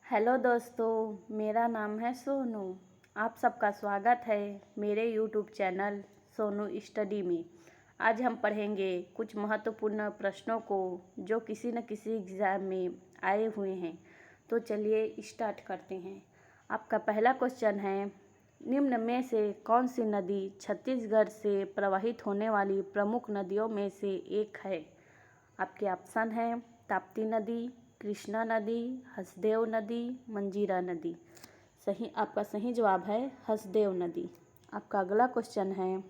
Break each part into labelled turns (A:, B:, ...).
A: Hello दोस्तों, मेरा नाम है सोनू। आप सबका स्वागत है मेरे यूट्यूब चैनल सोनू स्टडी में। आज हम पढ़ेंगे कुछ महत्वपूर्ण प्रश्नों को जो किसी न किसी एग्ज़ाम में आए हुए हैं। तो चलिए स्टार्ट करते हैं। आपका पहला क्वेश्चन है, निम्न में से कौन सी नदी छत्तीसगढ़ से प्रवाहित होने वाली प्रमुख नदियों में से एक है? आपके ऑप्शन हैं ताप्ती नदी, कृष्णा नदी, हसदेव नदी, मंजीरा नदी। आपका सही जवाब है हसदेव नदी। आपका अगला क्वेश्चन है,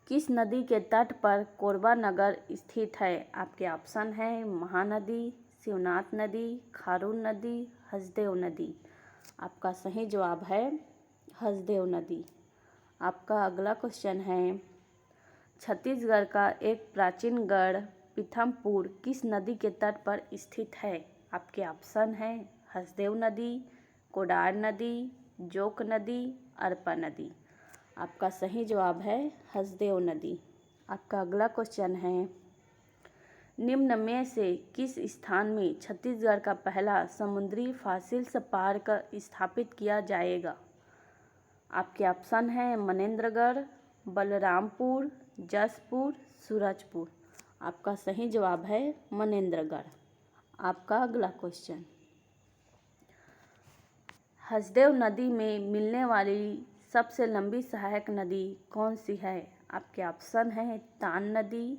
A: किस नदी के तट पर कोरबा नगर स्थित है? आपके ऑप्शन हैं महानदी, शिवनाथ नदी, खारून नदी, हसदेव नदी। आपका सही जवाब है हसदेव नदी। आपका अगला क्वेश्चन है, छत्तीसगढ़ का एक प्राचीन गढ़ पीथमपुर किस नदी के तट पर स्थित है? आपके ऑप्शन हैं हसदेव नदी, कोडार नदी, जोक नदी, अरपा नदी। आपका सही जवाब है हसदेव नदी। आपका अगला क्वेश्चन है, निम्न में से किस स्थान में छत्तीसगढ़ का पहला समुद्री फॉसिल्स पार्क स्थापित किया जाएगा? आपके ऑप्शन हैं मनेन्द्रगढ़, बलरामपुर, जसपुर, सूरजपुर। आपका सही जवाब है मनेन्द्रगढ़। आपका अगला क्वेश्चन, हसदेव नदी में मिलने वाली सबसे लंबी सहायक नदी कौन सी है? आपके ऑप्शन हैं तान नदी,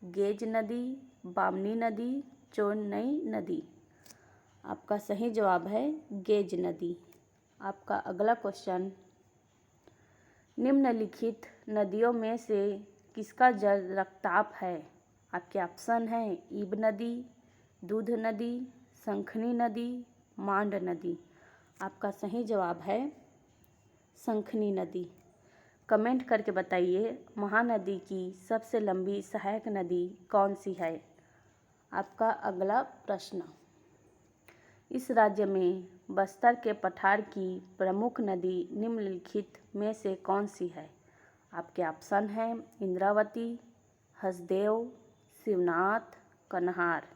A: गेज नदी, बामनी नदी, चोरनई नदी। आपका सही जवाब है गेज नदी। आपका अगला क्वेश्चन, निम्नलिखित नदियों में से किसका जल रक्ताप है? आपके ऑप्शन हैं ईब नदी, दूध नदी, शंखनी नदी, मांड नदी। आपका सही जवाब है शंखनी नदी। कमेंट करके बताइए महानदी की सबसे लंबी सहायक नदी कौन सी है? आपका अगला प्रश्न, इस राज्य में बस्तर के पठार की प्रमुख नदी निम्नलिखित में से कौन सी है? आपके ऑप्शन हैं इंद्रावती, हसदेव, शिवनाथ, कन्हार।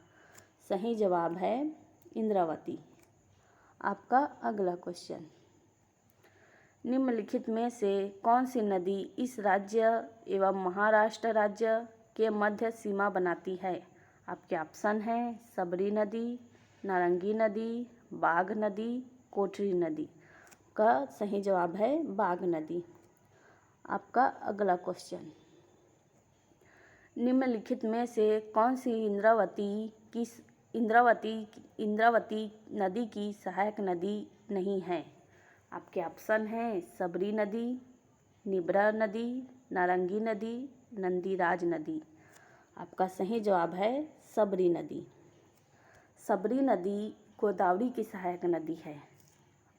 A: सही जवाब है इंद्रावती। आपका अगला क्वेश्चन, निम्नलिखित में से कौन सी नदी इस राज्य एवं महाराष्ट्र राज्य के मध्य सीमा बनाती है? आपके ऑप्शन हैं सबरी नदी, नारंगी नदी, बाघ नदी, कोटरी नदी। का सही जवाब है बाघ नदी। आपका अगला क्वेश्चन, निम्नलिखित में से कौन सी इंद्रावती नदी की सहायक नदी नहीं है? आपके ऑप्शन हैं सबरी नदी, निब्रा नदी, नारंगी नदी, नंदीराज नदी। आपका सही जवाब है सबरी नदी। सबरी नदी गोदावरी की सहायक नदी है।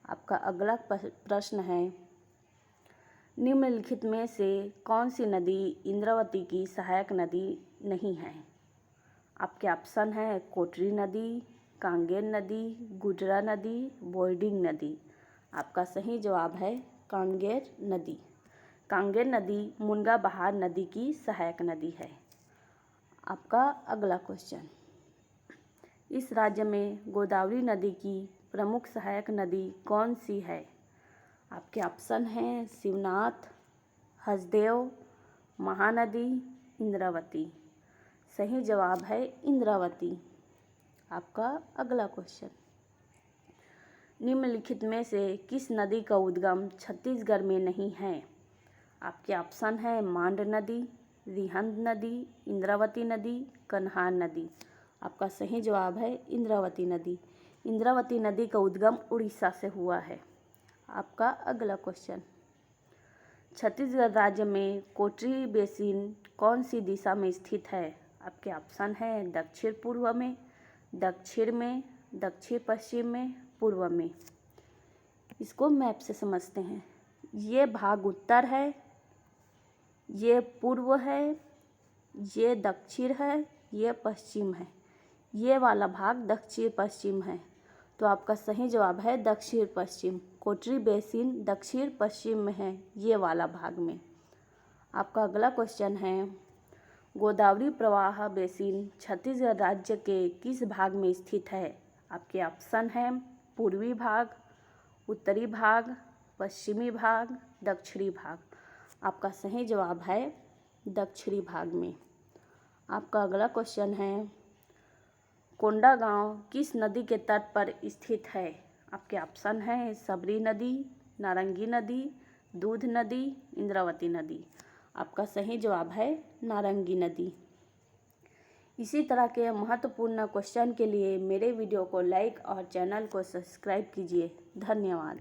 A: आपका अगला प्रश्न है, निम्नलिखित में से कौन सी नदी इंद्रावती की सहायक नदी नहीं है? आपके ऑप्शन हैं कोटरी नदी, कांगेर नदी, गुजरा नदी, बोर्डिंग नदी। आपका सही जवाब है कांगेर नदी। कांगेर नदी मुनगा बहार नदी की सहायक नदी है। आपका अगला क्वेश्चन, इस राज्य में गोदावरी नदी की प्रमुख सहायक नदी कौन सी है? आपके ऑप्शन हैं शिवनाथ, हसदेव, महानदी, इंद्रावती। सही जवाब है इंद्रावती। आपका अगला क्वेश्चन, निम्नलिखित में से किस नदी का उद्गम छत्तीसगढ़ में नहीं है? आपके ऑप्शन हैं मांड नदी, रिहंद नदी, इंद्रावती नदी, कन्हार नदी। आपका सही जवाब है इंद्रावती नदी। इंद्रावती नदी का उद्गम उड़ीसा से हुआ है। आपका अगला क्वेश्चन, छत्तीसगढ़ राज्य में कोटरी बेसिन कौन सी दिशा में स्थित है? आपके ऑप्शन हैं दक्षिण पूर्व में, दक्षिण में, दक्षिण पश्चिम में, पूर्व में। इसको मैप से समझते हैं। ये भाग उत्तर है, ये पूर्व है, ये दक्षिण है, ये पश्चिम है, ये वाला भाग दक्षिण पश्चिम है। तो आपका सही जवाब है दक्षिण पश्चिम। कोटरी बेसिन दक्षिण पश्चिम में है, ये वाला भाग में। आपका अगला क्वेश्चन है, गोदावरी प्रवाह बेसिन छत्तीसगढ़ राज्य के किस भाग में स्थित है? आपके ऑप्शन हैं पूर्वी भाग, उत्तरी भाग, पश्चिमी भाग, दक्षिणी भाग। आपका सही जवाब है दक्षिणी भाग में। आपका अगला क्वेश्चन है कोंडागांव किस नदी के तट पर स्थित है? आपके ऑप्शन हैं सबरी नदी, नारंगी नदी, दूध नदी, इंद्रावती नदी। आपका सही जवाब है नारंगी नदी। इसी तरह के महत्वपूर्ण क्वेश्चन के लिए मेरे वीडियो को लाइक और चैनल को सब्सक्राइब कीजिए। धन्यवाद।